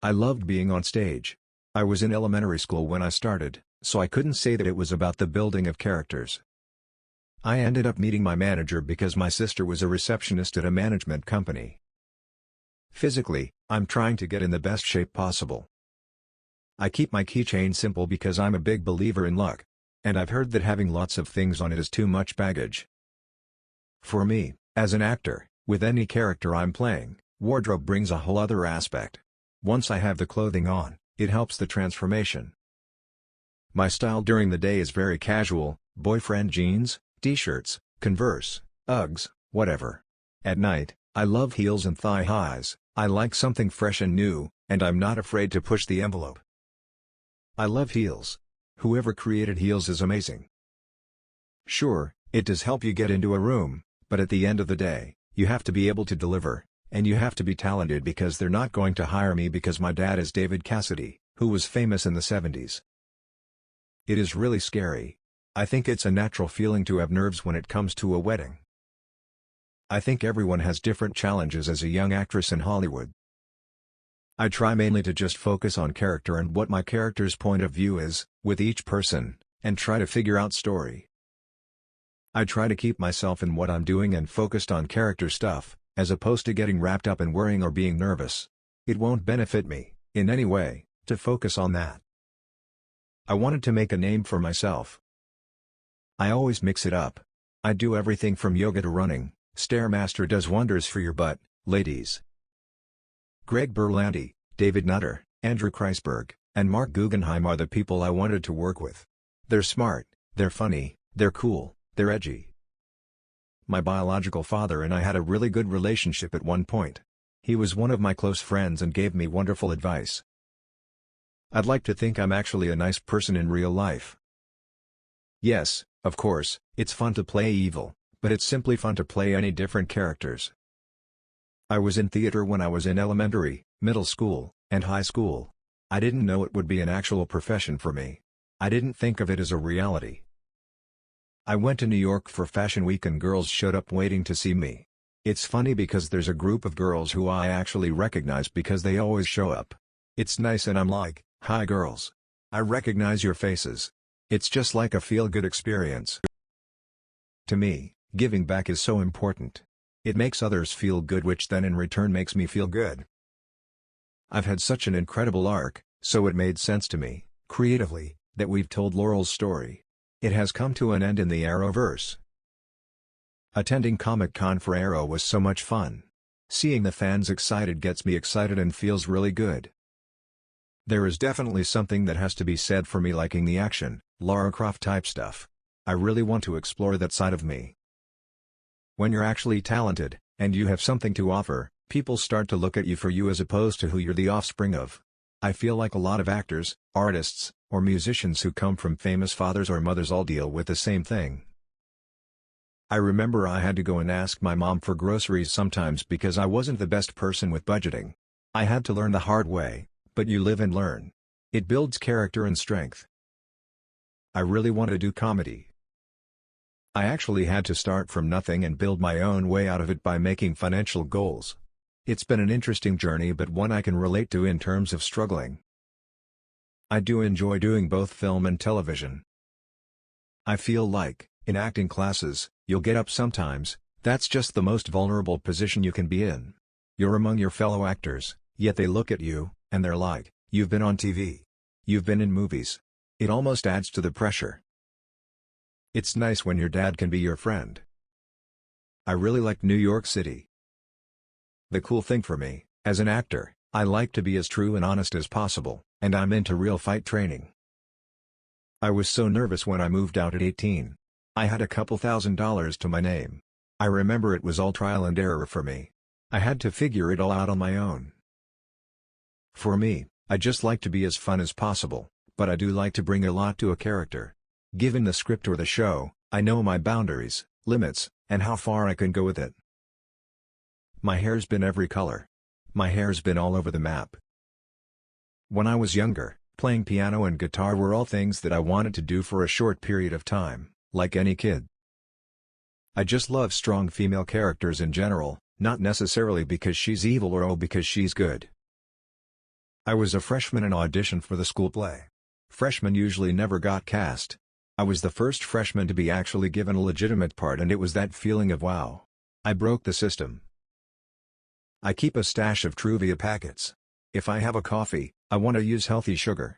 I loved being on stage. I was in elementary school when I started, so I couldn't say that it was about the building of characters. I ended up meeting my manager because my sister was a receptionist at a management company. Physically, I'm trying to get in the best shape possible. I keep my keychain simple because I'm a big believer in luck. And I've heard that having lots of things on it is too much baggage. For me, as an actor, with any character I'm playing, wardrobe brings a whole other aspect. Once I have the clothing on, it helps the transformation. My style during the day is very casual, boyfriend jeans, t-shirts, Converse, Uggs, whatever. At night, I love heels and thigh highs. I like something fresh and new, and I'm not afraid to push the envelope. I love heels. Whoever created heels is amazing. Sure, it does help you get into a room, but at the end of the day, you have to be able to deliver, and you have to be talented because they're not going to hire me because my dad is David Cassidy, who was famous in the 70s. It is really scary. I think it's a natural feeling to have nerves when it comes to a wedding. I think everyone has different challenges as a young actress in Hollywood. I try mainly to just focus on character and what my character's point of view is, with each person, and try to figure out story. I try to keep myself in what I'm doing and focused on character stuff, as opposed to getting wrapped up in worrying or being nervous. It won't benefit me, in any way, to focus on that. I wanted to make a name for myself. I always mix it up. I do everything from yoga to running. Stairmaster does wonders for your butt, ladies. Greg Berlanti, David Nutter, Andrew Kreisberg, and Mark Guggenheim are the people I wanted to work with. They're smart, they're funny, they're cool, they're edgy. My biological father and I had a really good relationship at one point. He was one of my close friends and gave me wonderful advice. I'd like to think I'm actually a nice person in real life. Yes, of course, it's fun to play evil, but it's simply fun to play any different characters. I was in theater when I was in elementary, middle school, and high school. I didn't know it would be an actual profession for me. I didn't think of it as a reality. I went to New York for Fashion Week and girls showed up waiting to see me. It's funny because there's a group of girls who I actually recognize because they always show up. It's nice and I'm like, "Hi girls. I recognize your faces." It's just like a feel-good experience. To me, giving back is so important. It makes others feel good, which then in return makes me feel good. I've had such an incredible arc, so it made sense to me, creatively, that we've told Laurel's story. It has come to an end in the Arrowverse. Attending Comic-Con for Arrow was so much fun. Seeing the fans excited gets me excited and feels really good. There is definitely something that has to be said for me liking the action, Lara Croft type stuff. I really want to explore that side of me. When you're actually talented, and you have something to offer, people start to look at you for you as opposed to who you're the offspring of. I feel like a lot of actors, artists, or musicians who come from famous fathers or mothers all deal with the same thing. I remember I had to go and ask my mom for groceries sometimes because I wasn't the best person with budgeting. I had to learn the hard way, but you live and learn. It builds character and strength. I really want to do comedy. I actually had to start from nothing and build my own way out of it by making financial goals. It's been an interesting journey, but one I can relate to in terms of struggling. I do enjoy doing both film and television. I feel like, in acting classes, you'll get up sometimes. That's just the most vulnerable position you can be in. You're among your fellow actors, yet they look at you, and they're like, "You've been on TV. You've been in movies." It almost adds to the pressure. It's nice when your dad can be your friend. I really like New York City. The cool thing for me, as an actor, I like to be as true and honest as possible, and I'm into real fight training. I was so nervous when I moved out at 18. I had a couple $1,000s to my name. I remember it was all trial and error for me. I had to figure it all out on my own. For me, I just like to be as fun as possible, but I do like to bring a lot to a character. Given the script or the show, I know my boundaries, limits, and how far I can go with it. My hair's been every color. My hair's been all over the map. When I was younger, playing piano and guitar were all things that I wanted to do for a short period of time, like any kid. I just love strong female characters in general, not necessarily because she's evil or because she's good. I was a freshman and auditioned for the school play. Freshmen usually never got cast. I was the first freshman to be actually given a legitimate part, and it was that feeling of wow. I broke the system. I keep a stash of Truvia packets. If I have a coffee, I want to use healthy sugar.